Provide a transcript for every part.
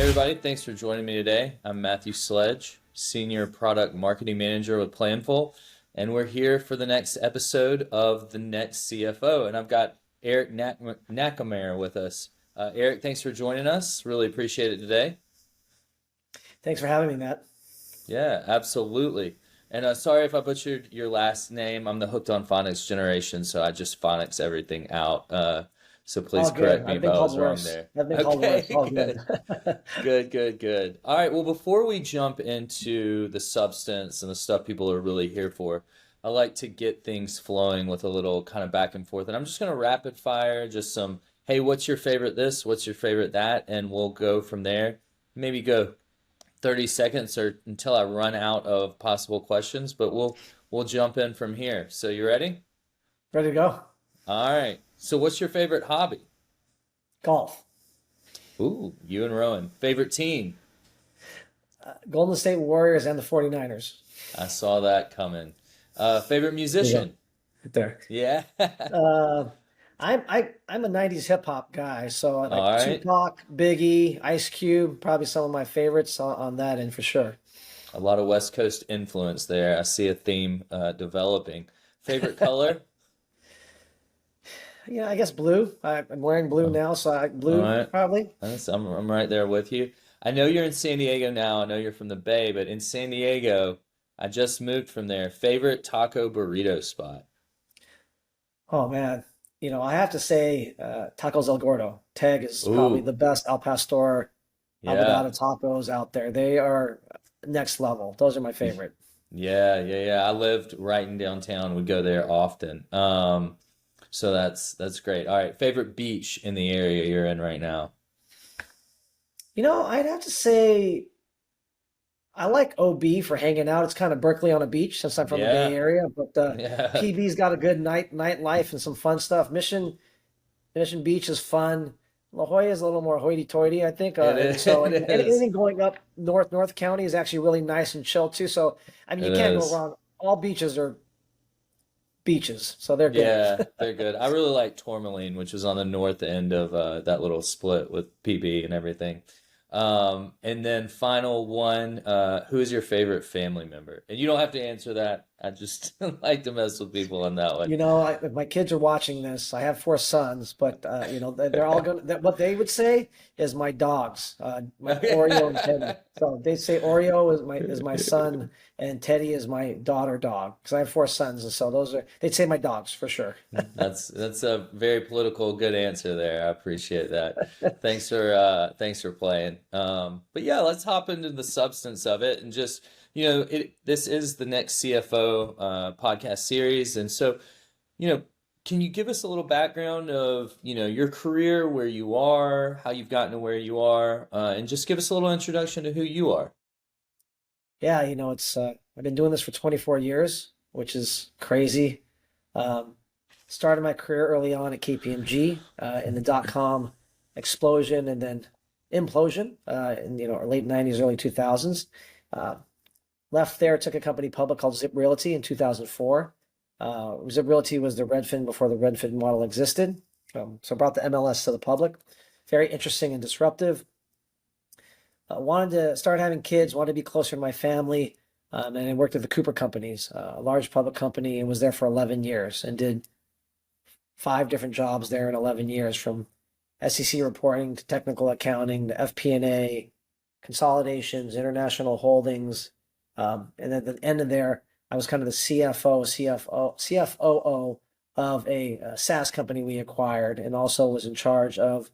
Everybody, thanks for joining me today. I'm Matthew Sledge, Senior Product Marketing Manager with Planful, and we're here for the next episode of The Next CFO. And I've got Erik Nakamura with us. Erik, thanks for joining us. Really appreciate it today. Thanks for having me, Matt. Yeah, absolutely. And sorry if I butchered your last name. I'm the Hooked on Phonics generation, so I just phonics everything out. So please All good. correct me I've if been I called was wrong worse. there. I've been called worse. Okay, All good. good. Good, good, good. All right, well, before we jump into the substance and the stuff people are really here for, I like to get things flowing with a little kind of back and forth. And I'm just going to rapid fire just some, hey, what's your favorite this? What's your favorite that? And we'll go from there. Maybe go 30 seconds or until I run out of possible questions, but we'll jump in from here. So you ready? Ready to go? All right. So what's your favorite hobby? Golf. Ooh, you and Rowan. Favorite team? Golden State Warriors and the 49ers. I saw that coming. Favorite There you go. musician? Right there. Yeah. Uh, I'm a 90s hip hop guy, so I like All right. Tupac, Biggie, Ice Cube, probably some of my favorites on that end for sure. A lot of West Coast influence there. I see a theme developing. Favorite color? Yeah, I guess blue. I'm wearing blue Oh, now, so all blue right. probably. I'm right there with you. I know you're in San Diego now. I know you're from the Bay, but in San Diego, I just moved from there. Favorite taco burrito spot? Oh man, I have to say, Tacos El Gordo. Teg is probably Ooh, the best al pastor yeah. avocado tacos out there. They are next level. Those are my favorite. Yeah. I lived right in downtown. We go there often. So that's great. All right, favorite beach in the area you're in right now? I'd have to say I like OB for hanging out. It's kind of Berkeley on a beach since I'm from the Bay Yeah, Area, but yeah, PB's got a good nightlife and some fun stuff. Mission Beach is fun. La Jolla is a little more hoity-toity, I think. it And is. so It is. anything going up North County is actually really nice and chill too. So I mean, It you can't go is. wrong. All beaches are beaches, so they're good. Yeah, they're good. I really like Tourmaline, which is on the north end of that little split with PB and everything. And then final one, who is your favorite family member? And you don't have to answer that. I just like to mess with people on that one. If my kids are watching this, I have four sons, but they're all gonna. What they would say is my dogs, my Oreo and Teddy. So they say Oreo is my son, and Teddy is my daughter dog. Because I have four sons, and so they'd say my dogs for sure. That's a very political good answer there. I appreciate that. Thanks for playing. But yeah, let's hop into the substance of it and just this is the next CFO podcast series, and so you know can you give us a little background of your career, where you are, how you've gotten to where you are, and just give us a little introduction to who you are. Yeah, it's I've been doing this for 24 years, which is crazy. Um, Started my career early on at KPMG in the dot-com explosion and then implosion in late 90s, early 2000s. Uh, Left there, took a company public called Zip Realty in 2004. Zip Realty was the Redfin before the Redfin model existed. So brought the MLS to the public. Very interesting and disruptive. Wanted to start having kids, wanted to be closer to my family. And I worked at the Cooper Companies, a large public company, and was there for 11 years and did five different jobs there in 11 years, from SEC reporting to technical accounting to FP&A, consolidations, international holdings. And at the end of there, I was kind of the CFOO of a SaaS company we acquired, and also was in charge of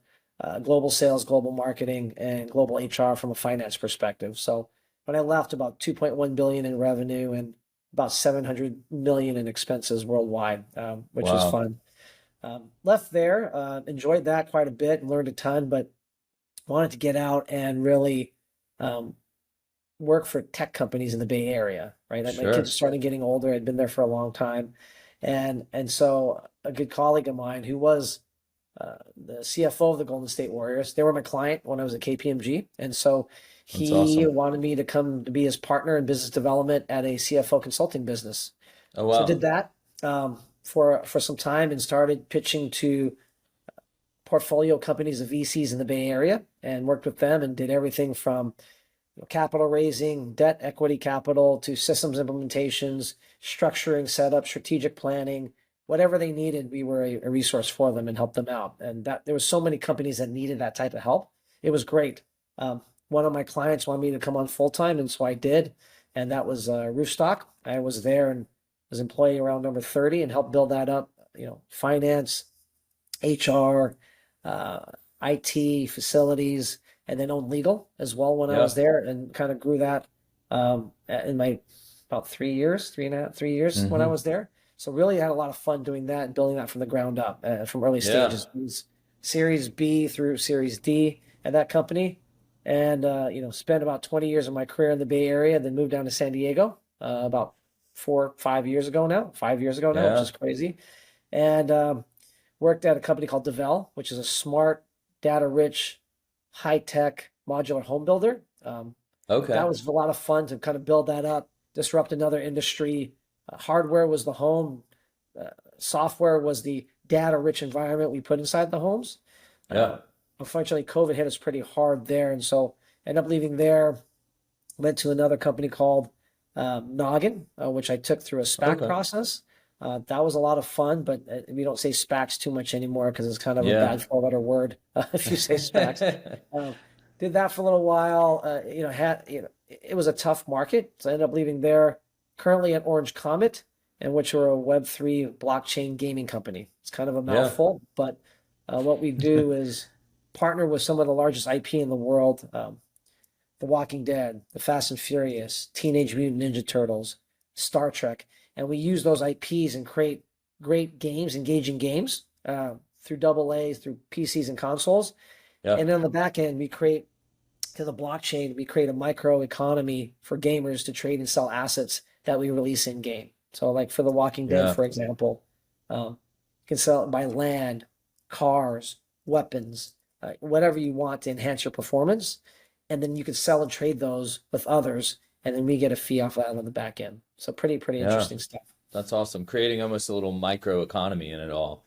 global sales, global marketing, and global HR from a finance perspective. So when I left, about 2.1 billion in revenue and about 700 million in expenses worldwide, which was Wow. fun. Left there, enjoyed that quite a bit and learned a ton, but wanted to get out and really um, work for tech companies in the Bay Area, right? My kids Sure. started getting older. I'd been there for a long time. And so a good colleague of mine who was the CFO of the Golden State Warriors, they were my client when I was at KPMG. And so That's he awesome. wanted me to come to be his partner in business development at a CFO consulting business. Oh So I did wow. that for some time and started pitching to portfolio companies of VCs in the Bay Area and worked with them and did everything from capital raising, debt equity capital, to systems implementations, structuring, setup, strategic planning, whatever they needed. We were a resource for them and helped them out. And that there was so many companies that needed that type of help. It was great. One of my clients wanted me to come on full time, and so I did. And that was Roofstock. I was there and was employee around number 30 and helped build that up. Finance, HR, IT, facilities, and then owned legal as well when I was there, and kind of grew that in my about 3 years, 3.5 3 years when I was there. So really had a lot of fun doing that and building that from the ground up from early stages. It was Series B through Series D at that company, and spent about 20 years of my career in the Bay Area, then moved down to San Diego about 5 years ago now, which is crazy, and worked at a company called Devel, which is a smart, data-rich, high-tech modular home builder. That was a lot of fun to kind of build that up, disrupt another industry. Hardware was the home. Software was the data-rich environment we put inside the homes. Unfortunately, COVID hit us pretty hard there, and so ended up leaving there, went to another company called Noggin, which I took through a SPAC process. That was a lot of fun, but we don't say SPACs too much anymore because it's kind of a bad four-letter word if you say SPACs. Did that for a little while. It was a tough market, so I ended up leaving there. Currently at Orange Comet, and which are a Web3 blockchain gaming company. It's kind of a mouthful, but what we do is partner with some of the largest IP in the world: The Walking Dead, The Fast and Furious, Teenage Mutant Ninja Turtles, Star Trek. And we use those IPs and create great games, engaging games through AA's, through PCs and consoles. And then on the back end, we create to the blockchain, we create a micro economy for gamers to trade and sell assets that we release in game. So like for The Walking Dead, for example, you can sell it by land, cars, weapons, whatever you want to enhance your performance. And then you can sell and trade those with others, and then we get a fee off that on the back end. So pretty interesting stuff. That's awesome. Creating almost a little micro economy in it all.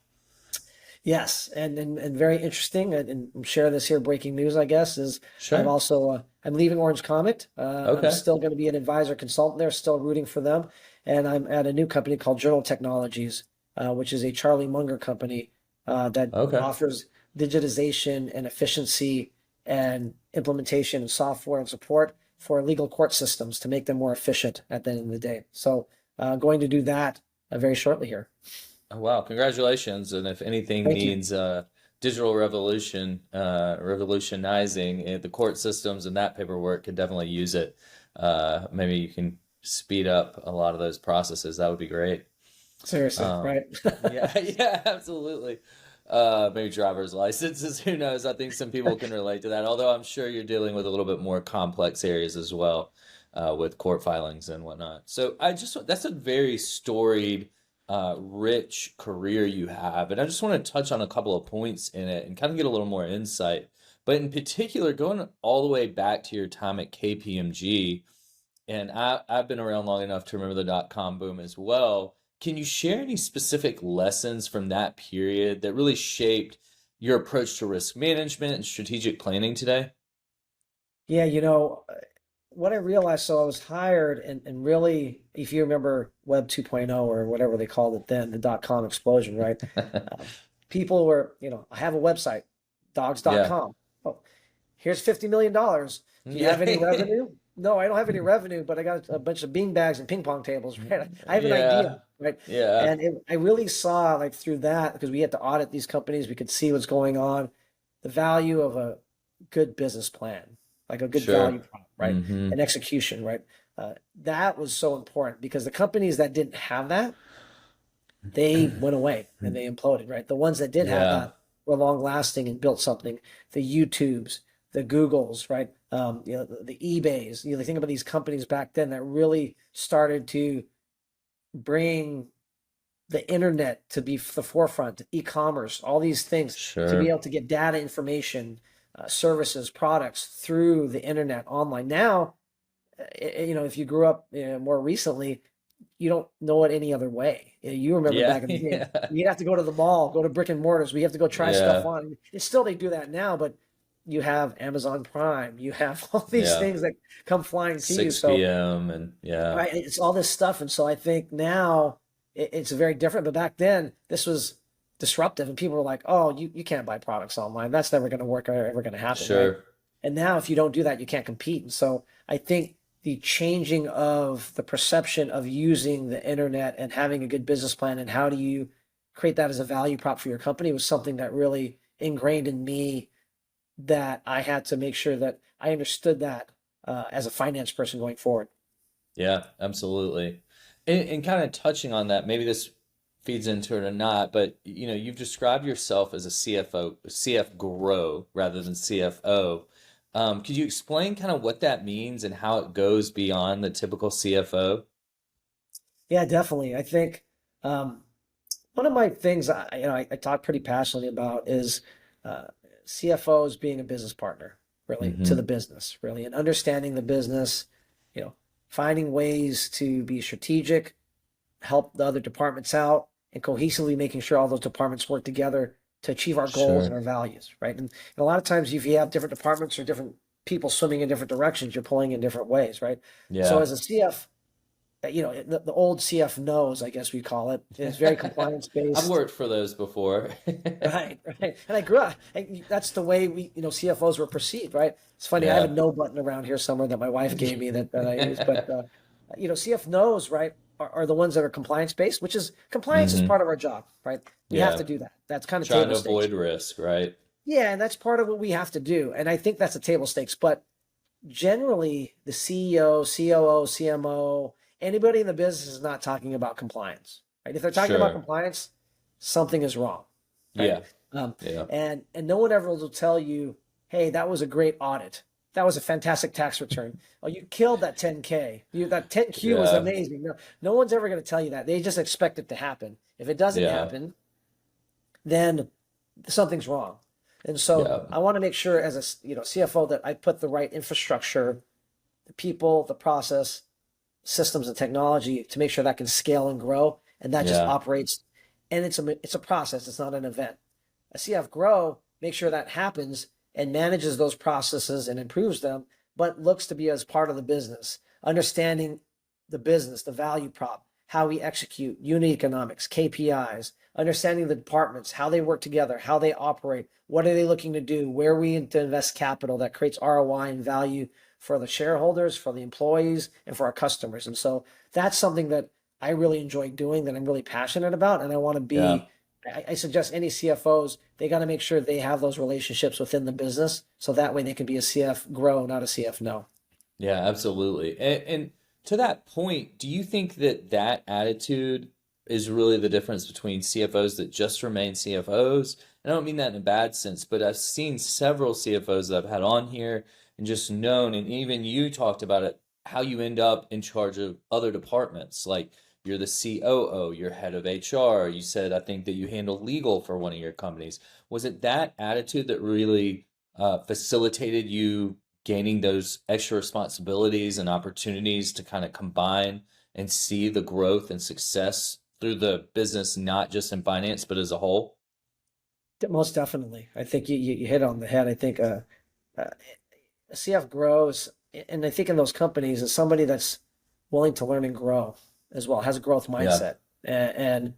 Yes, and very interesting. And share this here, breaking news, I guess, is I'm also I'm leaving Orange Comet. I'm still going to be an advisor consultant there, still rooting for them. And I'm at a new company called Journal Technologies, which is a Charlie Munger company that offers digitization and efficiency and implementation and software and support for legal court systems to make them more efficient at the end of the day. So going to do that very shortly here. Oh, wow. Congratulations. And if anything needs digital revolutionizing the court systems and that paperwork, could definitely use it. Maybe you can speed up a lot of those processes. That would be great. Seriously, right? yeah, absolutely. Maybe driver's licenses, who knows? I think some people can relate to that, although I'm sure you're dealing with a little bit more complex areas as well, with court filings and whatnot. So that's a very storied, rich career you have. And I just want to touch on a couple of points in it and kind of get a little more insight. But in particular, going all the way back to your time at KPMG, and I've been around long enough to remember the dot-com boom as well. Can you share any specific lessons from that period that really shaped your approach to risk management and strategic planning today? Yeah, what I realized, so I was hired, and really, if you remember Web 2.0 or whatever they called it then, the dot-com explosion, right? People were, I have a website, dogs.com. Oh, here's $50 million. Do you have any revenue? No, I don't have any revenue, but I got a bunch of beanbags and ping pong tables, right? I have an idea, right? Yeah. And I really saw, like, through that, because we had to audit these companies, we could see what's going on, the value of a good business plan, like a good value prop, right? And execution, right? That was so important because the companies that didn't have that, they went away and they imploded, right? The ones that did have that were long lasting and built something. The YouTubes, the Googles, right? The eBays. Think about these companies back then that really started to bring the internet to be the forefront, e-commerce, all these things to be able to get data, information, services, products through the internet online. Now, if you grew up more recently, you don't know it any other way. You remember Yeah. back in the day, Yeah. you'd have to go to the mall, go to brick and mortars. We have to go try stuff Yeah. on. It's still, they do that now, but you have Amazon Prime, you have all these Yeah. things that come flying to you. 6 So, p.m. and yeah. right, it's all this stuff. And so I think now it's very different. But back then, this was disruptive, and people were like, "Oh, you can't buy products online. That's never going to work or ever going to happen, right?" Sure. And now, if you don't do that, you can't compete. And so I think the changing of the perception of using the internet and having a good business plan and how do you create that as a value prop for your company was something that really ingrained in me, that I had to make sure that I understood that as a finance person going forward. Yeah, absolutely. And kind of touching on that, maybe this feeds into it or not, but you've described yourself as a CFO, CF grow rather than CFO. Could you explain kind of what that means and how it goes beyond the typical CFO? Yeah, definitely. I think um, one of my things I talk pretty passionately about is uh, CFOs being a business partner, really, to the Hmm. business, really, and understanding the business, you know, finding ways to be strategic, help the other departments out, and cohesively making sure all those departments work together to achieve our goals and Sure. our values, right? And a lot of times, if you have different departments or different people swimming in different directions, you're pulling in different ways, right? So Yeah. as a CF, the old CF knows, I guess we call it, is very compliance I've based. worked for those before. Right, right. And I grew up, and that's the way CFOs were perceived, right? It's funny, I have a Yeah. no button around here somewhere that my wife gave me that I use, but CF knows, right, are the ones that are compliance based, which is compliance is Hmm. part of our job, right? We have Yeah. to do that. That's kind of Trying table to stakes. avoid risk, right? Yeah, and that's part of what we have to do. And I think that's the table stakes. But generally, the CEO, COO, CMO, anybody in the business is not talking about compliance, right? If they're talking about Sure. compliance, something is wrong, right? Yeah. Um, Yeah. and no one ever will tell you, hey, that was a great audit. That was a fantastic tax return. Oh, you killed that 10K. That 10Q was Yeah. amazing. No one's ever going to tell you that. They just expect it to happen. If it doesn't Yeah. happen, then something's wrong. And so Yeah. I want to make sure as a CFO that I put the right infrastructure, the people, the process, systems, and technology to make sure that can scale and grow, and that just Yeah. operates. And it's a process. It's not an event. A CF grow makes sure that happens and manages those processes and improves them, but looks to be as part of the business, understanding the business, the value prop, how we execute, unit economics, KPIs, understanding the departments, how they work together, how they operate, what are they looking to do, where we need to invest capital that creates ROI and value for the shareholders, for the employees, and for our customers. And so that's something that I really enjoy doing, that I'm really passionate about, and I want to Yeah. be. I suggest any CFOs, they got to make sure they have those relationships within the business, so that way they can be a CF grow, not a CF no. Yeah, absolutely. And to that point, do you think that that attitude is really the difference between CFOs that just remain CFOs? And I don't mean that in a bad sense, but I've seen several CFOs that I've had on here and just known, and even you talked about it, how you end up in charge of other departments. Like you're the COO, you're head of HR. You said, I think that you handle legal for one of your companies. Was it that attitude that really facilitated you gaining those extra responsibilities and opportunities to kind of combine and see the growth and success through the business, not just in finance, but as a whole? Most definitely. I think you hit on the head. I think uh, a CF grows, and I think in those companies is somebody that's willing to learn and grow as well, has a growth Yeah. mindset. And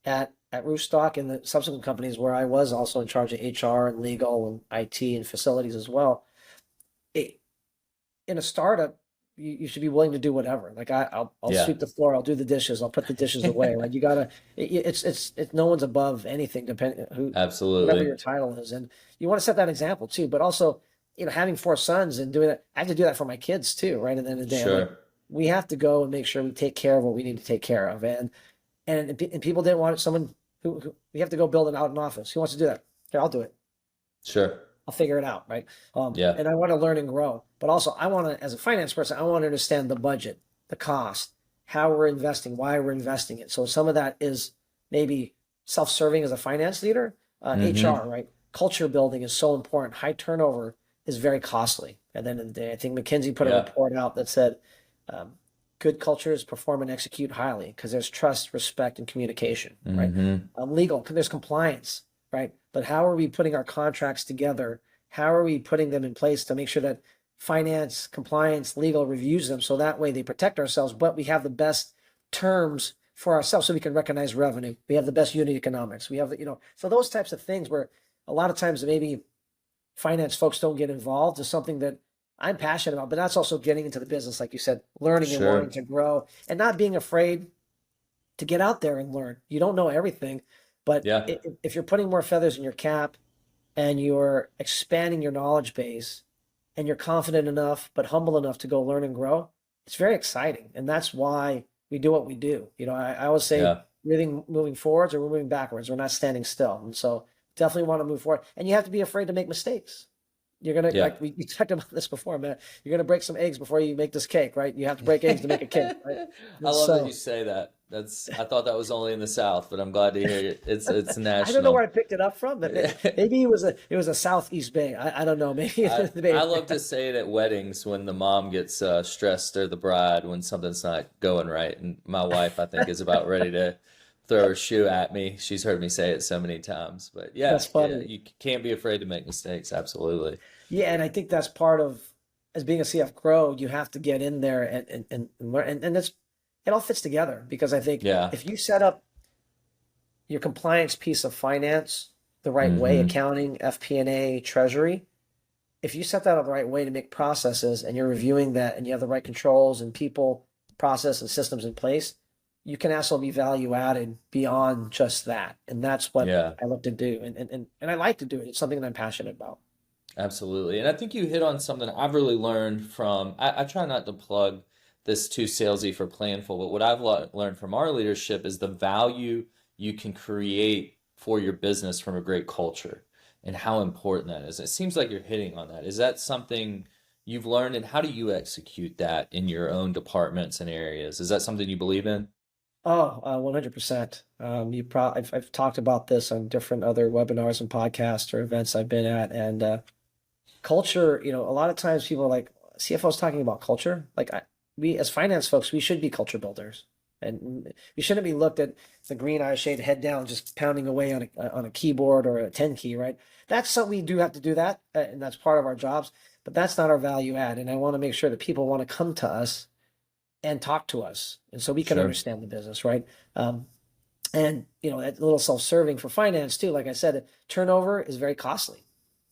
at Roofstock and the subsequent companies where I was also in charge of HR and legal and IT and facilities as well, it, in a startup, you should be willing to do whatever. Like I'll Yeah. sweep the floor, I'll do the dishes, I'll put the dishes away. Like you gotta, it's no one's above anything, depending whatever Absolutely. your title is, and you want to set that example too. But also, having four sons and doing that, I have to do that for my kids too, right? At the end of the day, I'm like, Sure. we have to go and make sure we take care of what we need to take care of, and people didn't want someone who we have to go build out an office. Who wants to do that? Here, I'll do it. Sure. I'll figure it out, right? Yeah. And I want to learn and grow, but also I want to, as a finance person, I want to understand the budget, the cost, how we're investing, why we're investing it. So some of that is maybe self-serving as a finance leader, Hmm. HR, right? Culture building is so important. High turnover is very costly. At the end of the day, I think McKinsey put a Yeah. report out that said um, good cultures perform and execute highly because there's trust, respect, and communication, right? Mm-hmm. Legal, there's compliance, right? But how are we putting our contracts together? How are we putting them in place to make sure that finance, compliance, legal reviews them so that way they protect ourselves, but we have the best terms for ourselves so we can recognize revenue. We have the best unit economics. We have the, so those types of things where a lot of times maybe finance folks don't get involved is something that I'm passionate about, but that's also getting into the business, like you said, learning and wanting Sure. to grow and not being afraid to get out there and learn. You don't know everything, but Yeah. if you're putting more feathers in your cap and you're expanding your knowledge base and you're confident enough, but humble enough to go learn and grow, it's very exciting. And that's why we do what we do. I always say Yeah. moving forwards or we're moving backwards. We're not standing still. And so definitely want to move forward. And you have to be afraid to make mistakes. You're gonna Yeah. like we talked about this before, man. You're gonna break some eggs before you make this cake, right? You have to break eggs to make a cake, right? I And love that so you say that. I thought that was only in the South, but I'm glad to hear it. It's I don't know where I national. picked it up from, but maybe it was a Southeast Bay. I don't know. Maybe it's I the Bay I love Area. to say it at weddings when the mom gets stressed or the bride when something's not going right, and my wife I think is about ready to throw her shoe at me. She's heard me say it so many times, but That's yeah, funny. you can't be afraid to make mistakes. Absolutely. Yeah, and I think that's part of as being a CF grow, you have to get in there and learn and it all fits together because I think Yeah. if you set up your compliance piece of finance the right way, Mm-hmm. accounting, FP&A, treasury, if you set that up the right way to make processes and you're reviewing that and you have the right controls and people, process and systems in place, you can also be value added beyond just that. And that's what Yeah. I love to do. And I like to do it. It's something that I'm passionate about. Absolutely. And I think you hit on something I've really learned from, I try not to plug this too salesy for Planful, but what I've learned from our leadership is the value you can create for your business from a great culture and how important that is. It seems like you're hitting on that. Is that something you've learned, and how do you execute that in your own departments and areas? Is that something you believe in? Oh, 100%. I've talked about this on different other webinars and podcasts or events I've been at. And culture, a lot of times people are like, CFOs talking about culture. Like we as finance folks, we should be culture builders. And we shouldn't be looked at the green eye shade, head down, just pounding away on a keyboard or a 10 key, right? That's something we do have to do that, and that's part of our jobs, but that's not our value add. And I want to make sure that people want to come to us and talk to us, and so we can Sure. understand the business, right? Um, and that little self-serving for finance too. Like I said, turnover is very costly,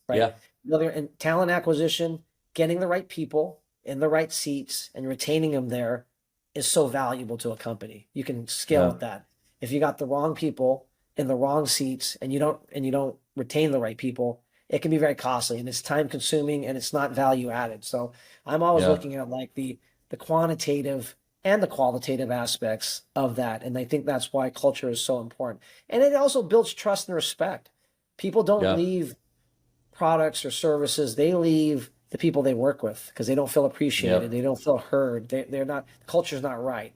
right? Yeah. And talent acquisition, getting the right people in the right seats and retaining them there is so valuable to a company. You can scale Yeah. with that. If you got the wrong people in the wrong seats and you don't retain the right people, it can be very costly and it's time consuming and it's not value added. So I'm always Yeah. looking at like the quantitative and the qualitative aspects of that. And I think that's why culture is so important. And it also builds trust and respect. People don't Yeah. leave products or services, they leave the people they work with because they don't feel appreciated, Yep. they don't feel heard, they're not, the culture's not right.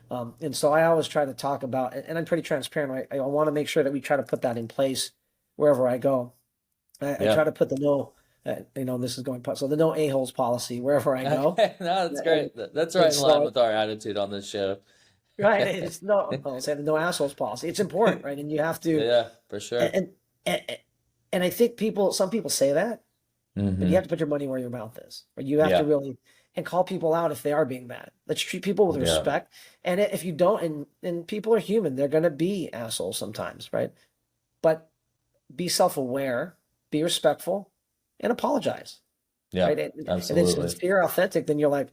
And so I always try to talk about, and I'm pretty transparent, right? I want to make sure that we try to put that in place wherever I go. I Yeah. try to put the no, this is going, so the no a-holes policy wherever I go. Okay. No, that's And, great. That's and right in line so, with our attitude on this show. right, it's no, I'll say the no assholes policy. It's important, right? And you have to, Yeah, for sure. and, and, and I think some people say that, but you Hmm. have to put your money where your mouth is, or you have to Yeah. really and call people out if they are being bad. Let's treat people with Yeah. respect. And if you don't, and people are human, they're going to be assholes sometimes, right? But be self-aware, be respectful, and apologize, Yeah. right? And it's Absolutely. sincere, authentic. Then you're like,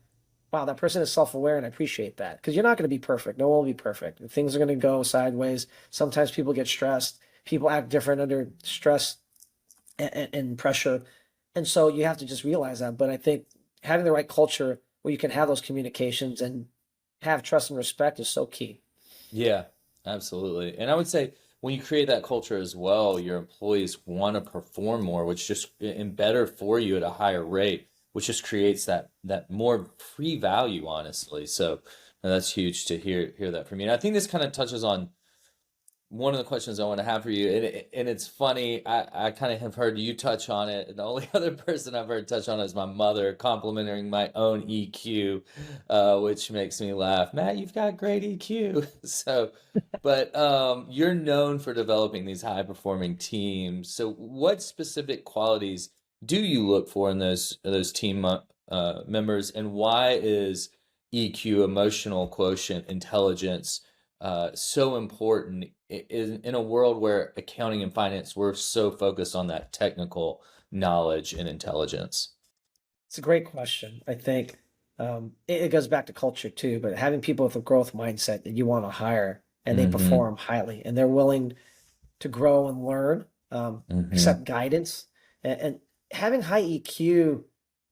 wow, that person is self-aware, and I appreciate that because you're not going to be perfect. No one will be perfect. Things are going to go sideways. Sometimes people get stressed. People act different under stress and pressure. And so you have to just realize that. But I think having the right culture where you can have those communications and have trust and respect is so key. Yeah, absolutely. And I would say when you create that culture as well, your employees want to perform more, which just and better for you at a higher rate, which just creates that more free value, honestly. So that's huge to hear that from you. And I think this kind of touches on one of the questions I want to have for you, and it's funny, I kind of have heard you touch on it, and the only other person I've heard touch on it is my mother complimenting my own EQ, which makes me laugh. Matt, you've got great EQ. So, but you're known for developing these high-performing teams. So, what specific qualities do you look for in those team members, and why is EQ, emotional quotient, intelligence, so important in a world where accounting and finance, we're so focused on that technical knowledge and intelligence? It's a great question. I think it goes back to culture too, but having people with a growth mindset that you want to hire and they Mm-hmm. perform highly and they're willing to grow and learn, Mm-hmm. accept guidance, and having high EQ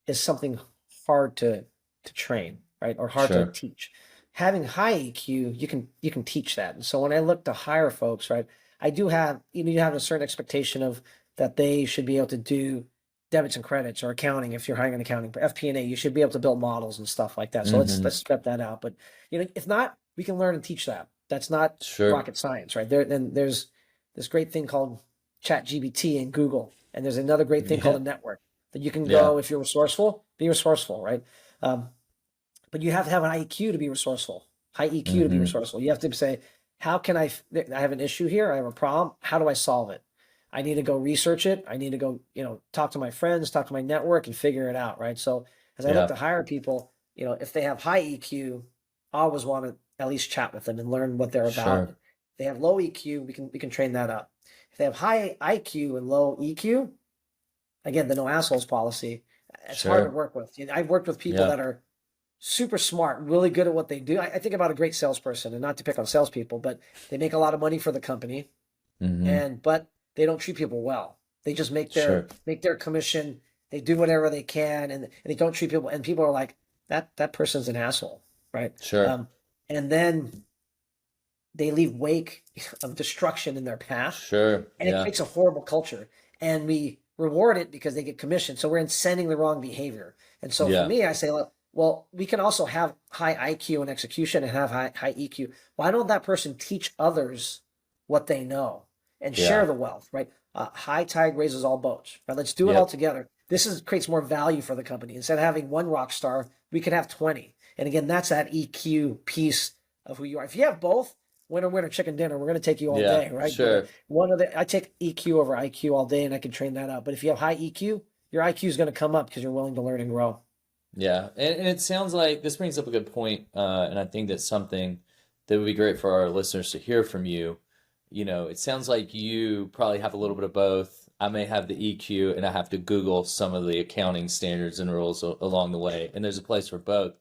is something hard to train, right? Or hard to Sure. teach. Having high EQ, you can teach that. And so when I look to hire folks, right, I do have you have a certain expectation of that they should be able to do debits and credits or accounting if you're hiring an accounting, but FP&A, you should be able to build models and stuff like that. So Mm-hmm. let's step that out. But if not, we can learn and teach that. That's not Sure. rocket science, right? Then there's this great thing called Chat GBT and Google, and there's another great thing called Yeah. a network that you can Yeah. go if you're resourceful, be resourceful, right? Um, but you have to have an IQ to be resourceful, high EQ to be Mm-hmm. resourceful. You have to say, how can I have an issue here? I have a problem. How do I solve it? I need to go research it. I need to go, talk to my friends, talk to my network and figure it out. Right. So as I look Yeah. to hire people, if they have high EQ, I always want to at least chat with them and learn what they're about. Sure. If they have low EQ, we can train that up. If they have high IQ and low EQ, again, the no assholes policy, it's hard to Sure. work with. I've worked with people Yeah. that are super smart, really good at what they do. I think about a great salesperson, and not to pick on salespeople, but they make a lot of money for the company, Mm-hmm. but they don't treat people well. They just Sure. make their commission. They do whatever they can, and they don't treat people. And people are like, that person's an asshole, right? Sure. And then they leave wake of destruction in their path, Sure. and it Yeah. creates a horrible culture. And we reward it because they get commission. So we're incenting the wrong behavior. And so for Yeah. me, I say, well, we can also have high IQ and execution and have high EQ. Why don't that person teach others what they know and share Yeah. the wealth, right? High tide raises all boats, right? Let's do it all Yep. together. Creates more value for the company. Instead of having one rock star, we could have 20. And again, that's that EQ piece of who you are. If you have both, winner, winner, chicken dinner, we're going to take you all Yeah. day, right? But Sure. I take EQ over IQ all day and I can train that up. But if you have high EQ, your IQ is going to come up because you're willing to learn and grow. Yeah, and it sounds like this brings up a good point, and I think that's something that would be great for our listeners to hear from you. It sounds like you probably have a little bit of both. I may have the EQ, and I have to Google some of the accounting standards and rules along the way, and there's a place for both.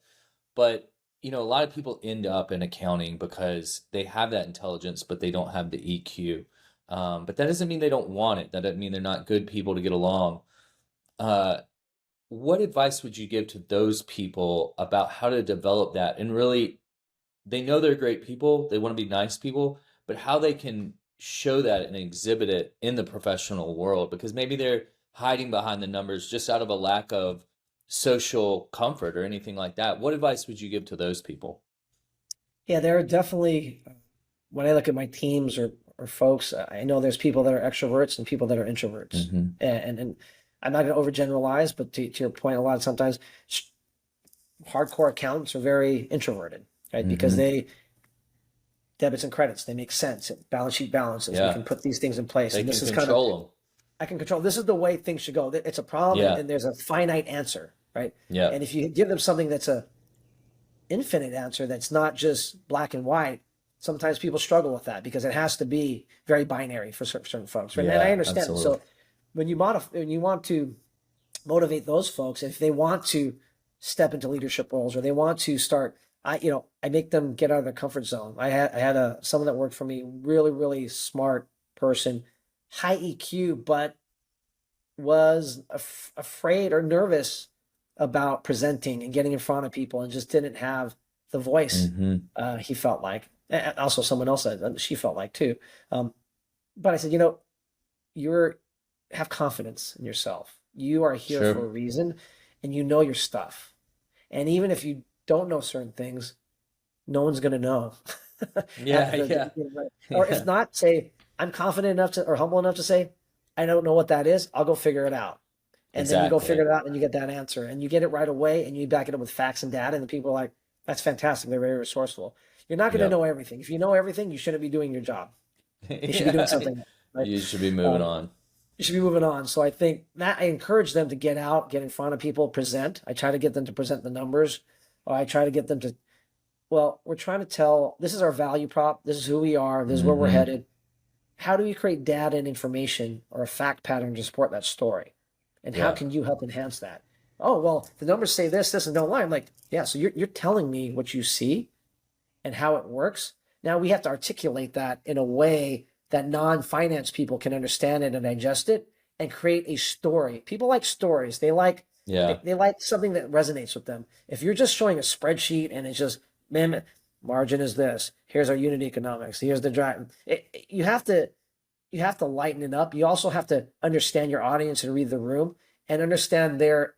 But, a lot of people end up in accounting because they have that intelligence, but they don't have the EQ. But that doesn't mean they don't want it. That doesn't mean they're not good people to get along. Uh, what advice would you give to those people about how to develop that? And really, they know they're great people, they want to be nice people, but how they can show that and exhibit it in the professional world, because maybe they're hiding behind the numbers just out of a lack of social comfort or anything like that. What advice would you give to those people? Yeah, there are definitely, when I look at my teams or folks, I know there's people that are extroverts and people that are introverts. Hmm. And I'm not going to overgeneralize, but to your point, a lot of sometimes hardcore accountants are very introverted, right? Because Hmm. debits and credits, they make sense. Balance sheet balances, we Yeah, can put these things in place. they And can this is kind of, control them. I can control, this is the way things should go. It's a problem Yeah, and there's a finite answer, right? yeah, And if you give them something that's a infinite answer that's not just black and white, sometimes people struggle with that because it has to be very binary for certain folks, right? And I yeah, understand. absolutely. So when you want to motivate those folks, if they want to step into leadership roles or they want to start, I make them get out of their comfort zone. I had someone that worked for me, really, really smart person, high EQ, but was afraid or nervous about presenting and getting in front of people and just didn't have the voice Hmm. he felt like. And also someone else said she felt like too. Um, but I said, you're have confidence in yourself. You are here for Sure. a reason and you know your stuff. And even if you don't know certain things, no one's going to know. Yeah, yeah, Or if yeah, not, say, I'm confident enough to, or humble enough to say, I don't know what that is. I'll go figure it out. And then you go figure exactly. it out and you get that answer and you get it right away and you back it up with facts and data. And the people are like, that's fantastic. They're very resourceful. You're not going to Yep. know everything. If you know everything, you shouldn't be doing your job. You should be doing Yeah, something else, right? you should be moving Um, on. you should be moving on. So I think that I encourage them to get out, get in front of people, present. I try to get them to present the numbers, or I try to get them to, well, we're trying to tell this is our value prop, this is who we are, this is where we're Hmm. headed. How do we create data and information or a fact pattern to support that story? And how Yeah. can you help enhance that? Oh, well, the numbers say this, this, and don't lie. I'm like, yeah, so you're telling me what you see and how it works. Now we have to articulate that in a way that non-finance people can understand it and digest it and create a story. People like stories. They like Yeah. they like something that resonates with them. If you're just showing a spreadsheet and it's just, man, margin is this. Here's our unit economics. Here's the drive. You have to lighten it up. You also have to understand your audience and read the room and understand their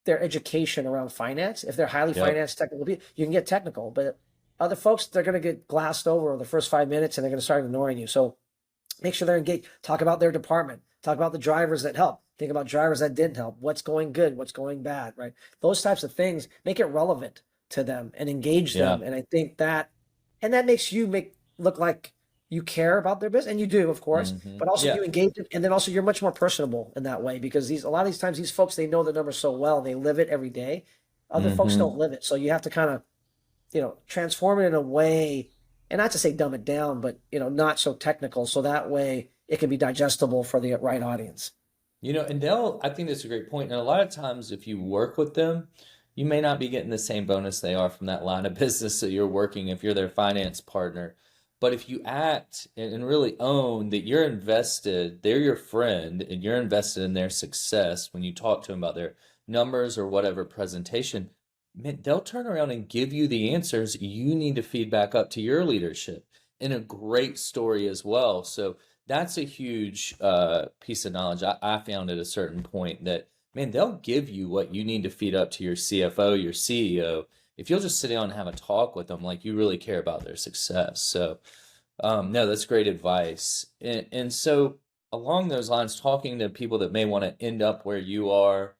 education around finance. If they're highly Yep. finance technical people, you can get technical, but other folks, they're going to get glassed over the first 5 minutes and they're going to start ignoring you. So make sure they're engaged. Talk about their department. Talk about the drivers that help. Think about drivers that didn't help. What's going good? What's going bad? Right? Those types of things make it relevant to them and engage Yeah. them. And I think that, and that makes you look like you care about their business, and you do, of course. But also Yeah. you engage it, and then also you're much more personable in that way because a lot of these times these folks they know the numbers so well, they live it every day. Other folks Hmm. don't live it, so you have to kind of transform it in a way, and not to say dumb it down, but not so technical, so that way it can be digestible for the right audience. And I think that's a great point. And a lot of times, if you work with them, you may not be getting the same bonus they are from that line of business that you're working if you're their finance partner. But if you act and really own that you're invested, they're your friend, and you're invested in their success when you talk to them about their numbers or whatever presentation, man, they'll turn around and give you the answers you need to feed back up to your leadership in a great story as well. So that's a huge piece of knowledge I found at a certain point that, man, they'll give you what you need to feed up to your CFO, your CEO, if you'll just sit down and have a talk with them like you really care about their success. So, no, that's great advice. And so, along those lines, talking to people that may want to end up where you are,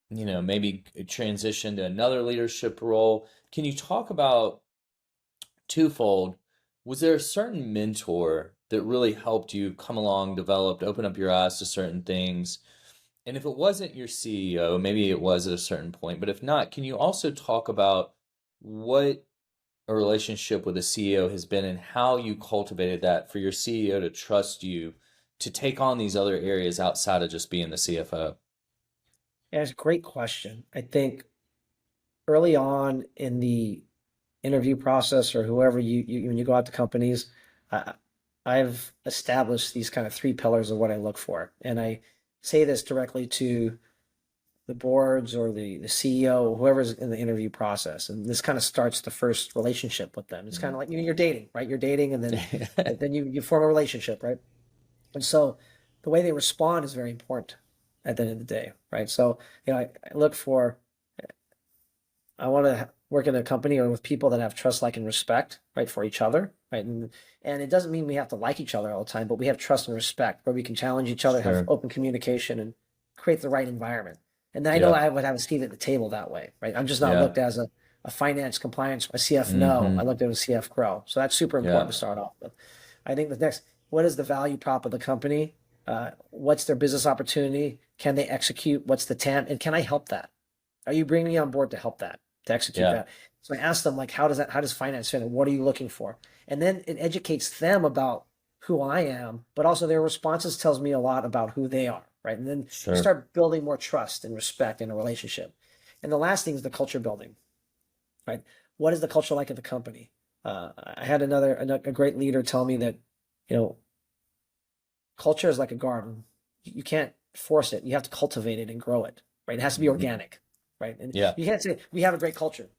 maybe transition to another leadership role, can you talk about twofold? Was there a certain mentor that really helped you come along, developed, open up your eyes to certain things? And if it wasn't your CEO, maybe it was at a certain point, but if not, can you also talk about what a relationship with a CEO has been and how you cultivated that for your CEO to trust you to take on these other areas outside of just being the CFO? Yeah, it's a great question. I think early on in the interview process or whoever when you go out to companies, I, I've established these kind of three pillars of what I look for. And I say this directly to the boards or the CEO, whoever's in the interview process. And this kind of starts the first relationship with them. It's kind of like, you're dating, right? You're dating and then you form a relationship, right? And so the way they respond is very important at the end of the day, right? So, I look for, I want to work in a company or with people that have trust, like, and respect, right, for each other, right? And it doesn't mean we have to like each other all the time, but we have trust and respect where we can challenge each other, have Sure. open communication, and create the right environment. And I know Yeah. I would have a seat at the table that way, right? I'm just not Yeah. looked as a finance compliance, a CF no. I Hmm. looked at a CF grow. So that's super important Yeah. to start off with. I think the next, what is the value prop of the company? What's their business opportunity? Can they execute? What's the TAM? And can I help that? Are you bringing me on board to help that, to execute Yeah. that? So I ask them, like, how does finance fit in? What are you looking for? And then it educates them about who I am, but also their responses tells me a lot about who they are, right? And then you Sure. start building more trust and respect in a relationship. And the last thing is the culture building, right? What is the culture like at the company? I had a great leader tell me that, you know, culture is like a garden. You can't force it. You have to cultivate it and grow it, right? It has to be Hmm. organic, right? And Yeah. you can't say we have a great culture.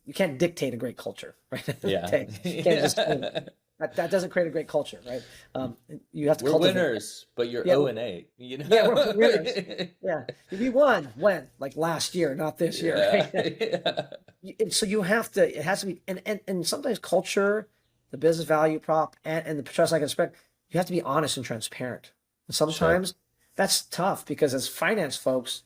You can't dictate a great culture, right? Yeah. Okay. You can't just, Yeah. that doesn't create a great culture, right? You have to We're cultivate. winners, but you're Yeah, 0-8, you yeah, know? we're winners. Yeah, we won when like last year, not this year, Yeah, right? yeah, And so you have to. It has to be, and sometimes culture, the business value prop, and the trust I can expect. You have to be honest and transparent. And sure. sometimes that's tough because as finance folks,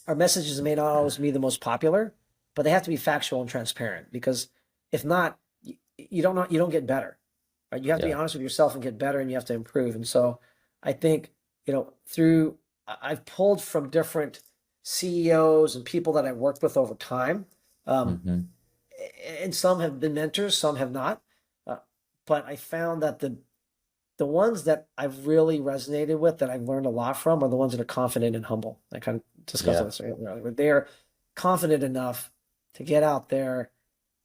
our messages may not always be the most popular, but they have to be factual and transparent because if not, you don't get better. Right? You have to be Yeah, honest with yourself and get better, and you have to improve. And so, I think through I've pulled from different CEOs and people that I've worked with over time, um, hmm, and some have been mentors, some have not. Uh, but I found that the ones that I've really resonated with, that I've learned a lot from, are the ones that are confident and humble. I kind of discussed yeah, this earlier. But they're confident enough to get out there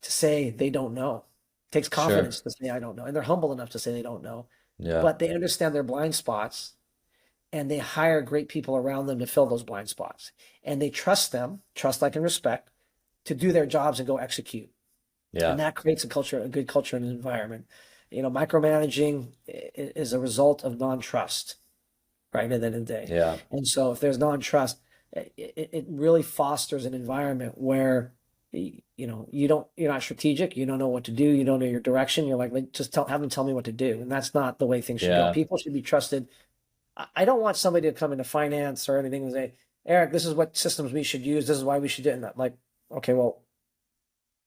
to say they don't know. It takes sure. confidence to say I don't know, and they're humble enough to say they don't know. Yeah, But they understand their blind spots, and they hire great people around them to fill those blind spots, and they trust them, trust like and respect, to do their jobs and go execute, yeah, and that creates a good culture and environment. Micromanaging is a result of non-trust, right? At the end of the day. yeah, And so if there's non-trust, it really fosters an environment where you're not strategic, you don't know what to do, you don't know your direction. You're like just have them tell me what to do. And that's not the way things should go. yeah, People should be trusted. I don't want somebody to come into finance or anything and say, Eric, this is what systems we should use, this is why we should do it. And I'm like, okay, well,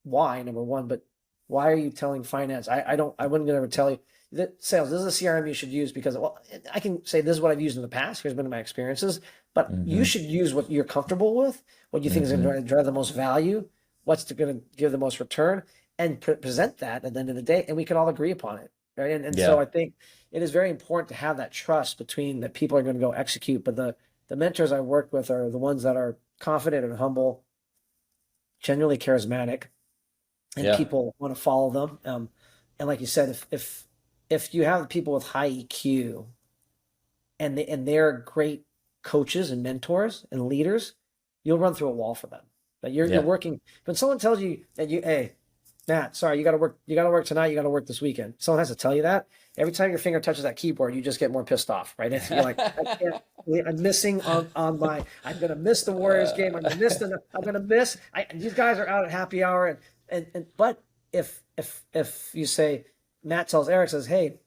why, number one, but why are you telling finance? I wouldn't ever tell you that sales, this is a CRM you should use because, well, I can say this is what I've used in the past. Here's been my experiences, but you hmm, should use what you're comfortable with, what you think is going hmm, to drive the most value, what's going to give the most return, and present that at the end of the day. And we can all agree upon it. Right. And so yeah, I think it is very important to have that trust between that people are going to go execute. But the mentors I work with are the ones that are confident and humble, genuinely charismatic, and yeah, people want to follow them. And like you said, if you have people with high EQ and they're great coaches and mentors and leaders, you'll run through a wall for them. But you're yeah. working when someone tells you that hey, Matt, sorry, you gotta work tonight, you gotta work this weekend. Someone has to tell you that. Every time your finger touches that keyboard, you just get more pissed off, right? And you're like, I can't. I'm missing on my. I'm gonna miss the Warriors game. I'm gonna miss. These guys are out at happy hour, but if you say, Matt tells Eric, says, hey,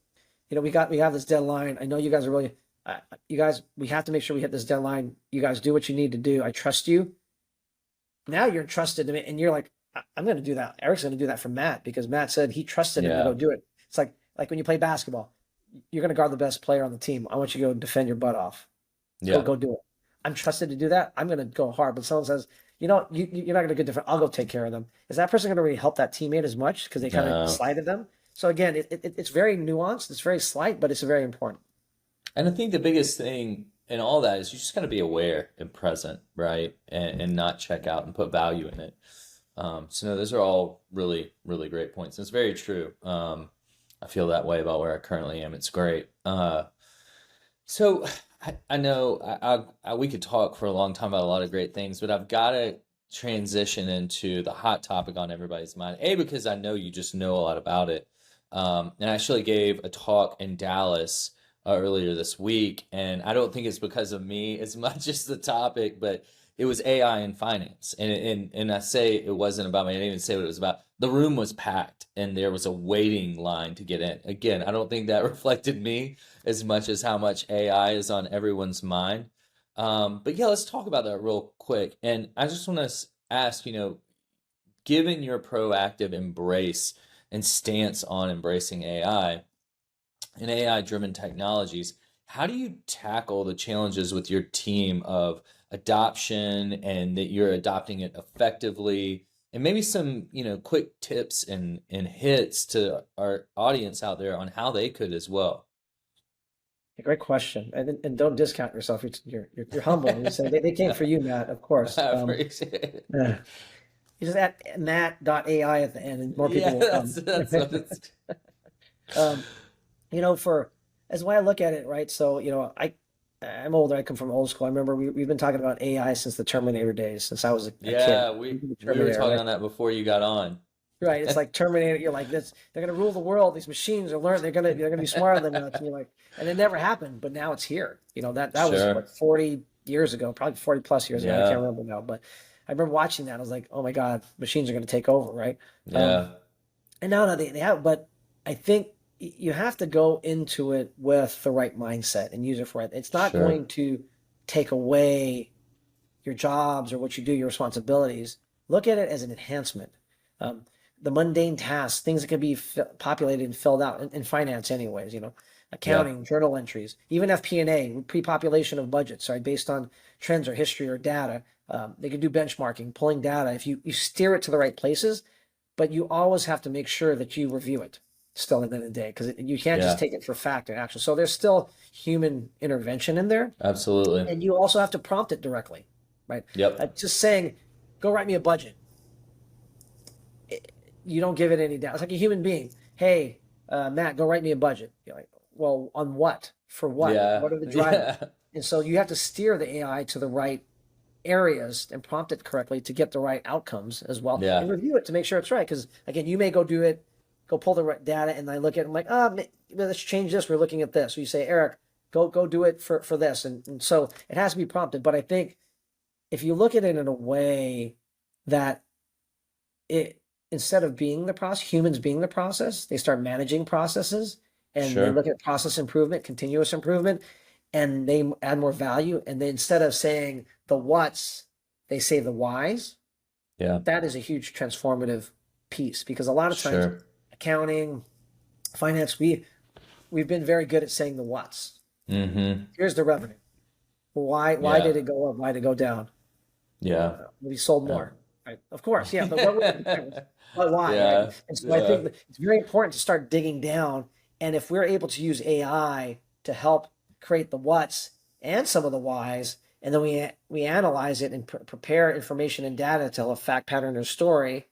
we have this deadline. I know you guys are really, you guys, we have to make sure we hit this deadline. You guys do what you need to do. I trust you. Now you're trusted to me, and you're like, I'm going to do that. Eric's going to do that for Matt because Matt said he trusted him to Yeah, go do it. It's like when you play basketball, you're going to guard the best player on the team. I want you to go defend your butt off. yeah, Go do it. I'm trusted to do that. I'm going to go hard. But someone says, you're not going to get different. I'll go take care of them. Is that person going to really help that teammate as much because they kind of no. slighted them? So again, it's very nuanced. It's very slight, but it's very important. And I think the biggest thing in all that is you just got to be aware and present, right? And not check out and put value in it. So no, those are all really, really great points. And it's very true. I feel that way about where I currently am. It's great. So I know we could talk for a long time about a lot of great things, but I've got to transition into the hot topic on everybody's mind. A, because I know you just know a lot about it. And I actually gave a talk in Dallas earlier this week, and I don't think it's because of me as much as the topic, but it was AI in finance. And I say it wasn't about me. I didn't even say what it was about. The room was packed and there was a waiting line to get in. Again, I don't think that reflected me as much as how much AI is on everyone's mind. But yeah, let's talk about that real quick. And I just want to ask, given your proactive embrace and stance on embracing AI and AI driven technologies, how do you tackle the challenges with your team of adoption and that you're adopting it effectively? And maybe some, quick tips and hits to our audience out there on how they could as well. Great question, and don't discount yourself. You're humble. And you say they came for you, Matt. Of course. I appreciate it. Yeah. You just add Matt.ai at the end, and more Yeah, people will come. that's what it's. um, for as the way I look at it, right? So, I'm older. I come from old school. I remember we've been talking about AI since the Terminator days, since I was a kid. Yeah, we were Terminator, talking right? on that before you got on. Right. It's like Terminator. You're like this. They're gonna rule the world. These machines are learn. They're gonna be smarter than us. And you're like, and it never happened, but now it's here. That was Sure. what 40 years ago, probably 40 plus years ago. I can't Yeah. remember now, but I remember watching that. I was like, oh my God, machines are gonna take over, right? Um, Yeah. and now they have, but I think you have to go into it with the right mindset and use it for it. It's not Sure. going to take away your jobs or what you do, your responsibilities. Look at it as an enhancement. Um, the mundane tasks, things that can be populated and filled out in finance, anyways. Yeah. Accounting, journal entries, even FP&A, pre-population of budgets, right, based on trends or history or data. They can do benchmarking, pulling data. If you steer it to the right places, but you always have to make sure that you review it still at the end of the day because you can't just Yeah. take it for fact and action. So there's still human intervention in there, Absolutely. and you also have to prompt it directly, right? Yep. Just saying, go write me a budget. You don't give it any doubt. It's like a human being. Hey, Matt, go write me a budget. You're like, well, on what? For what? Yeah. What are the drivers? Yeah. And so you have to steer the AI to the right areas and prompt it correctly to get the right outcomes as well, and Yeah. review it to make sure it's right. Because again, you may go do it, go pull the right data, and I look at it, I'm like, let's change this. We're looking at this. So you say, Eric, go do it for this, and so it has to be prompted. But I think if you look at it in a way that it instead of being the process, humans being the process, they start managing processes and they Sure. look at process improvement, continuous improvement, and they add more value. And then instead of saying the what's, they say the whys. Yeah. That is a huge transformative piece because a lot of times Sure. accounting, finance, we've been very good at saying the what's. Mm-hmm. Here's the revenue. Why Yeah. did it go up? Why did it go down? Yeah. We sold Yeah. more, right? Of course, yeah, but what was the difference? But why, right? Yeah. And so I think Yeah. that it's very important to start digging down. And if we're able to use AI to help create the what's and some of the whys, and then we analyze it and prepare information and data to tell a fact pattern or story,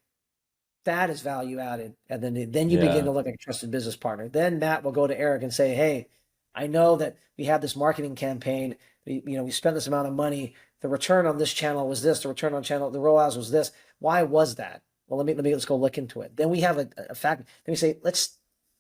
that is value added. And then you begin Yeah. to look at a trusted business partner. Then Matt will go to Eric and say, hey, I know that we have this marketing campaign. We spent this amount of money. The return on this channel was this. The return on channel, the ROAS was this. Why was that? Well, let's go look into it. Then we have a fact. Then we say, let's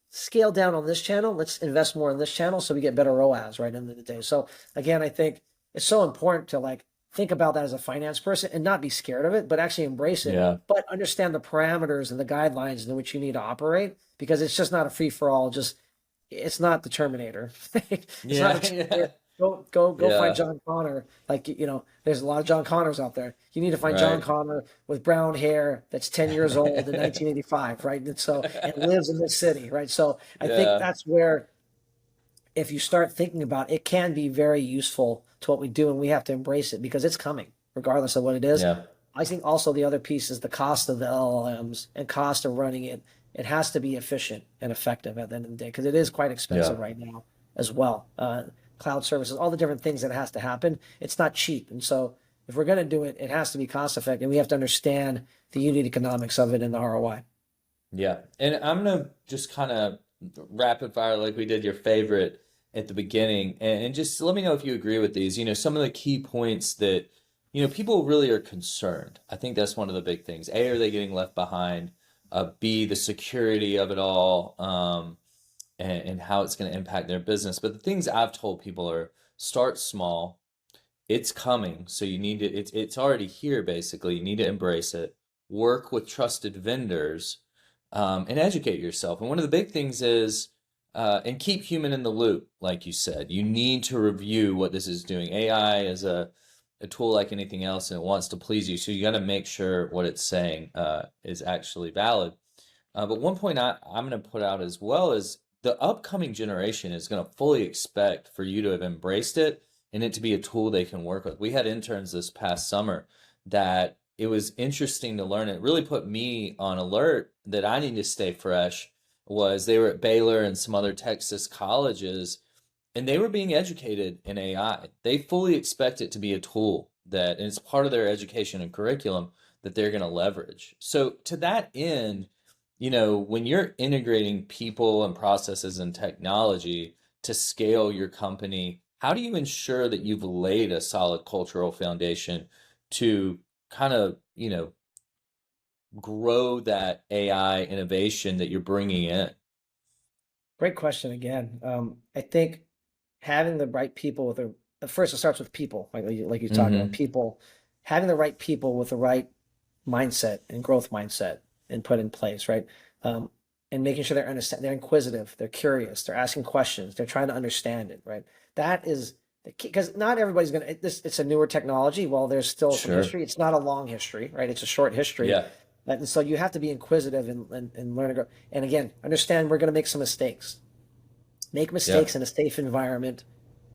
scale down on this channel. Let's invest more in this channel so we get better ROAS right end of the day. So again, I think it's so important to like think about that as a finance person and not be scared of it, but actually embrace it, Yeah. but understand the parameters and the guidelines in which you need to operate because it's just not a free for all. Just it's not the Terminator. It's not Yeah. a Yeah. Terminator. Go find Yeah. John Connor. Like there's a lot of John Connors out there. You need to find John Right. Connor with brown hair that's 10 years old in 1985, right? And lives in this city, right? So I think Yeah. that's where if you start thinking about it, it can be very useful to what we do, and we have to embrace it because it's coming, regardless of what it is. Yeah. I think also the other piece is the cost of the LLMs and cost of running it. It has to be efficient and effective at the end of the day because it is quite Yeah. expensive right now as well. Cloud services, all the different things that has to happen. It's not cheap, and so if we're going to do it, it has to be cost effective. We have to understand the unit economics of it and the ROI. Yeah. And I'm gonna just kind of rapid fire like we did your favorite at the beginning and just let me know if you agree with these. Some of the key points that, people really are concerned. I think that's one of the big things. A, are they getting left behind? B, the security of it all, and how it's going to impact their business. But the things I've told people are start small. It's coming, so you need to, it's already here basically. You need to embrace it. Work with trusted vendors, and educate yourself. And one of the big things is, and keep human in the loop, like you said. You need to review what this is doing. AI is a tool like anything else, and it wants to please you. So you got to make sure what it's saying is actually valid. But one point I'm going to put out as well is the upcoming generation is going to fully expect for you to have embraced it and it to be a tool they can work with. We had interns this past summer that it was interesting to learn. It really put me on alert that I need to stay fresh. Was they were at Baylor and some other Texas colleges, and they were being educated in AI. They fully expect it to be a tool that, and it's part of their education and curriculum that they're going to leverage. So to that end, when you're integrating people and processes and technology to scale your company, how do you ensure that you've laid a solid cultural foundation to kind of, grow that AI innovation that you're bringing in? Great question again. I think having the right people first it starts with people, like you talked about Mm-hmm. people, having the right people with the right mindset and growth mindset and put in place, right? Um, and making sure they're inquisitive, they're curious, they're asking questions, they're trying to understand it, right? That is the key, because not everybody's gonna. It's a newer technology. While there's still some Sure. history, it's not a long history, right? It's a short history, Yeah. and so you have to be inquisitive and learn to grow. And again, understand we're going to make some mistakes. Make Yeah. mistakes in a safe environment.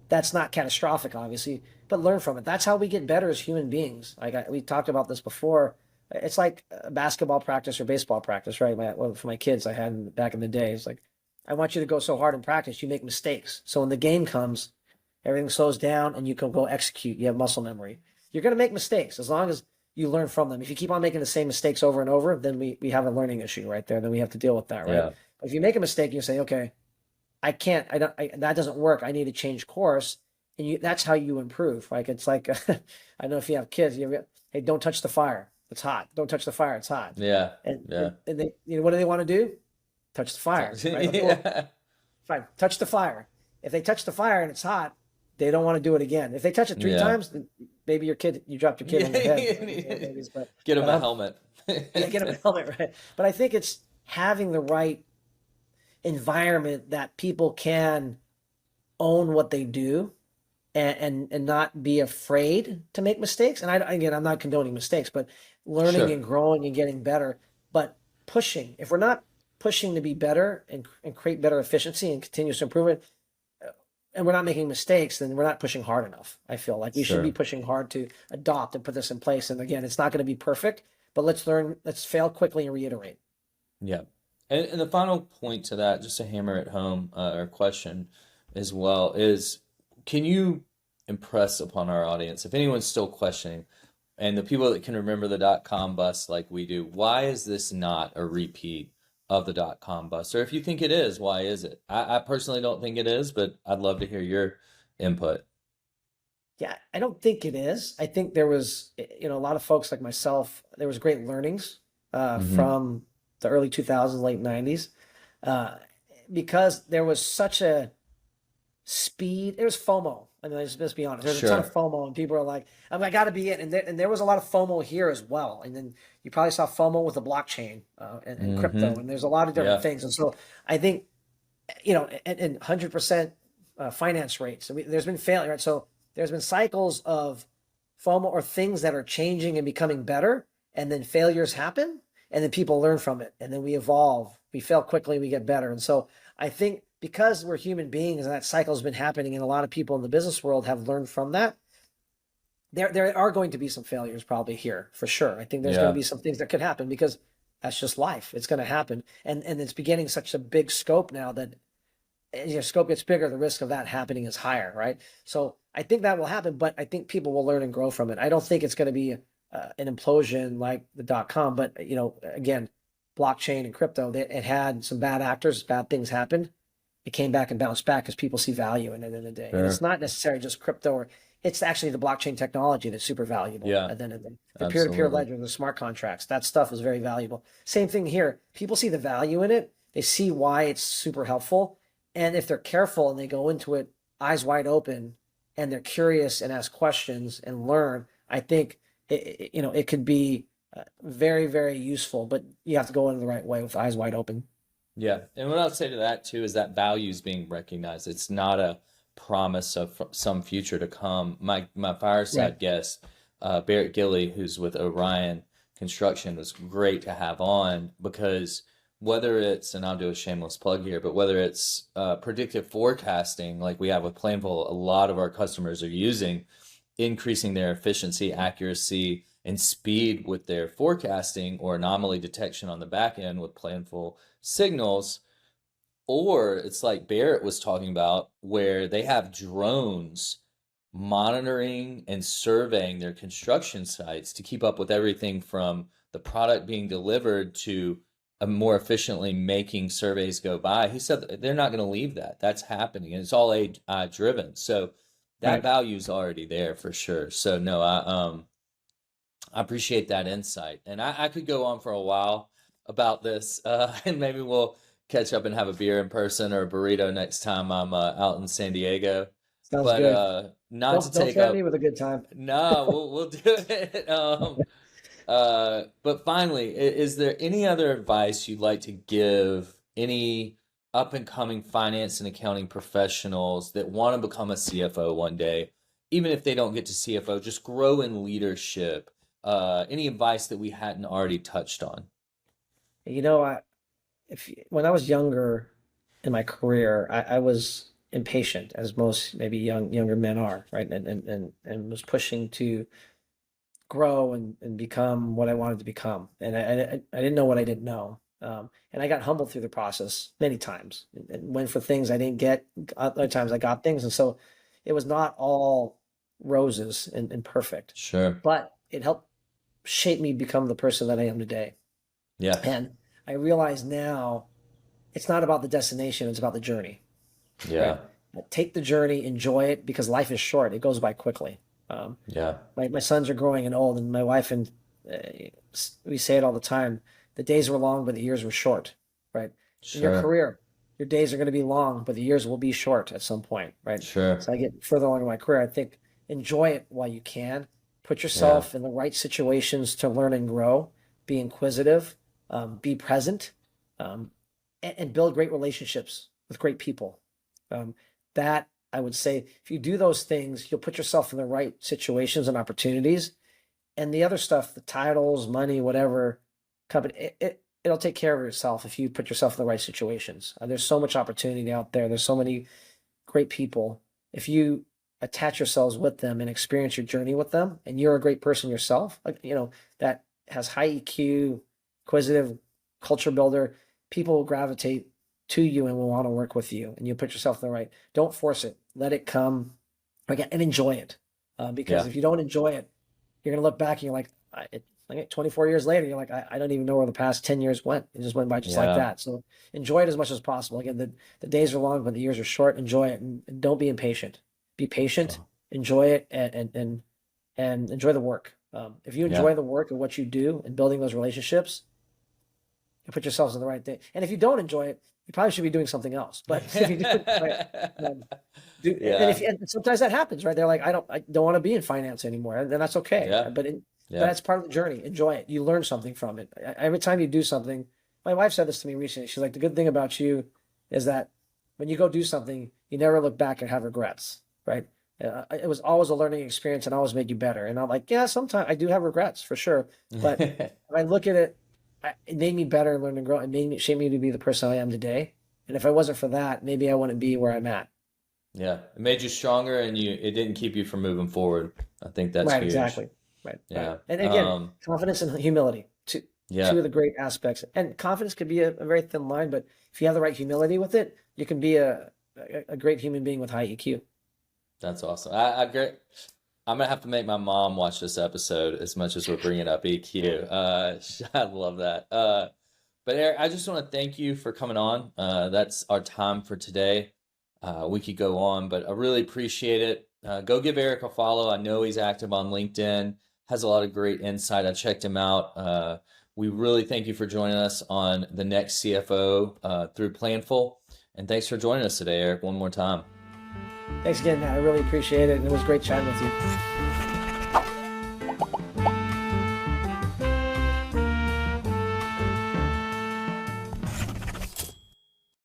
That's not catastrophic, obviously, but learn from it. That's how we get better as human beings. We talked about this before. It's like a basketball practice or baseball practice, right? For my kids, I had back in the day. It's like, I want you to go so hard in practice, you make mistakes. So when the game comes, everything slows down and you can go execute. You have muscle memory. You're going to make mistakes as long as you learn from them. If you keep on making the same mistakes over and over, then we have a learning issue right there. Then we have to deal with that, right? Yeah. But if you make a mistake, you say, okay, I can't, that doesn't work. I need to change course. And that's how you improve. Like, it's like, I don't know if you have kids, hey, don't touch the fire. It's hot. Don't touch the fire. It's hot. Yeah. And, Yeah. and, and they, what do they want to do? Touch the fire, right? Okay, well, Yeah. fine. Touch the fire. If they touch the fire and it's hot, they don't want to do it again. If they touch it three Yeah. times, then maybe you dropped your kid on the head. Get them a Um, helmet. yeah, get them a helmet, right? But I think it's having the right environment that people can own what they do and not be afraid to make mistakes. And again, I'm not condoning mistakes, but learning Sure. and growing and getting better, but pushing. If we're not pushing to be better and create better efficiency and continuous improvement, and we're not making mistakes, then we're not pushing hard enough. I feel like we should be Sure. pushing hard to adopt and put this in place. And again, it's not going to be perfect, but let's fail quickly and reiterate. Yeah. And the final point to that, just to hammer it home, or question as well, is can you impress upon our audience, if anyone's still questioning, and the people that can remember the .com bust like we do, why is this not a repeat of the .com bust? Or if you think it is, why is it? I personally don't think it is, but I'd love to hear your input. Yeah, I don't think it is. I think there was, a lot of folks like myself, there was great learnings Hmm. from the early 2000s, late 90s, uh, because there was such a speed. There was FOMO. I mean, let's be honest. There's a ton of Sure. FOMO, and people are like, I got to be in. And there was a lot of FOMO here as well. And then you probably saw FOMO with the blockchain and crypto, Hmm. and there's a lot of different Yeah. things. And so I think, and 100% finance rates. So there's been failure, right? So there's been cycles of FOMO or things that are changing and becoming better, and then failures happen, and then people learn from it, and then we evolve. We fail quickly, we get better. And so I think because we're human beings and that cycle has been happening, and a lot of people in the business world have learned from that, there are going to be some failures probably here for sure. I think there's going to Yeah. be some things that could happen because that's just life. It's going to happen, and it's beginning such a big scope now that as your scope gets bigger, the risk of that happening is higher, right? So I think that will happen, but I think people will learn and grow from it. I don't think it's going to be an implosion like the .com, but again, blockchain and crypto, it had some bad actors, bad things happened. It came back and bounced back because people see value in it in the day. And it's Sure. not necessarily just crypto, or it's actually the blockchain technology that's super valuable Yeah. at the end of the day. The peer-to-peer Absolutely. ledger, the smart contracts, that stuff is very valuable. Same thing here. People see the value in it. They see why it's super helpful. And if they're careful and they go into it eyes wide open and they're curious and ask questions and learn, I think it could be very, very useful. But you have to go in the right way with eyes wide open. Yeah, and what I'll say to that too is that value is being recognized. It's not a promise of some future to come. My Right. fireside guest, Barrett Gilly, who's with Orion Construction, was great to have on because whether it's, and I'll do a shameless plug here, but whether it's predictive forecasting like we have with Plainville, a lot of our customers are using, increasing their efficiency, accuracy, and speed with their forecasting or anomaly detection on the back end with planful signals. Or it's like Barrett was talking about, where they have drones monitoring and surveying their construction sites to keep up with everything from the product being delivered to more efficiently making surveys go by. He said that they're not going to leave that. That's happening, and it's all AI driven. So that Right. value is already there for sure. So no, I appreciate that insight. And I could go on for a while about this, and maybe we'll catch up and have a beer in person or a burrito next time I'm out in San Diego. Sounds But good. not to Don't take threaten me up, with a good time. no, we'll do it. But finally, is there any other advice you'd like to give any up and coming finance and accounting professionals that want to become a CFO one day, even if they don't get to CFO, just grow in leadership? Any advice that we hadn't already touched on? You know, when I was younger in my career, I was impatient, as most maybe younger men are, right? And was pushing to grow and become what I wanted to become. And I didn't know what I didn't know. And I got humbled through the process many times and went for things I didn't get. Other times I got things. And so it was not all roses and perfect, Sure. but it helped shape me become the person that I am today. Yeah. And I realize now it's not about the destination, it's about the journey, right? Yeah. Take the journey, enjoy it because life is short. It goes by quickly. Um, Yeah. my sons are growing and old, and my wife and we say it all the time. The days were long, but the years were short, right? In your Sure. career, your days are going to be long, but the years will be short at some point, right? Sure. So I get further along in my career. I think enjoy it while you can. Put Yeah. yourself in the right situations to learn and grow. Be inquisitive. Be present, um, and build great relationships with great people. Um, that I would say, if you do those things, you'll put yourself in the right situations and opportunities. And the other stuff, the titles, money, whatever, company, it'll take care of itself if you put yourself in the right situations. There's so much opportunity out there. There's so many great people. If you attach yourselves with them and experience your journey with them, and you're a great person yourself, like, that has high EQ, inquisitive, culture builder, people will gravitate to you and will want to work with you. And you put yourself in the right. Don't force it. Let it come again and enjoy it. Because Yeah. if you don't enjoy it, you're gonna look back and you're like, like 24 years later, you're like, I don't even know where the past 10 years went. It just went by just like Yeah. that. So enjoy it as much as possible. Again, the days are long, but the years are short. Enjoy it and don't be impatient. Be patient, Oh, enjoy it, and enjoy the work. If you yeah. enjoy the work of what you do and building those relationships, you put yourselves in the right thing. And if you don't enjoy it, you probably should be doing something else. But if you do it, right, um, Yeah. and sometimes that happens, right? They're like, I don't want to be in finance anymore, and then that's okay. Yeah. But Yeah. that's part of the journey. Enjoy it. You learn something from it. Every time you do something, my wife said this to me recently. She's like, the good thing about you is that when you go do something, you never look back and have regrets, right? It was always a learning experience and always made you better. And I'm like, yeah, sometimes I do have regrets for sure, but if I look at it, it made me better and learn and grow. It shaped me to be the person I am today. And if I wasn't for that, maybe I wouldn't be where I'm at. Yeah. It made you stronger and it didn't keep you from moving forward. I think that's Right, huge. exactly. Right, right. Yeah. And again, confidence and humility, two Yeah. of the great aspects. And confidence could be a very thin line, but if you have the right humility with it, you can be a great human being with high EQ. That's awesome. I agree. I'm gonna have to make my mom watch this episode as much as we're bringing up EQ. I love that. But Eric, I just want to thank you for coming on. That's our time for today. We could go on, but I really appreciate it. Go give Eric a follow. I know he's active on LinkedIn, has a lot of great insight. I checked him out. We really thank you for joining us on the next CFO through Planful. And thanks for joining us today, Eric, one more time. Thanks again, Matt. I really appreciate it. And it was great chatting with you.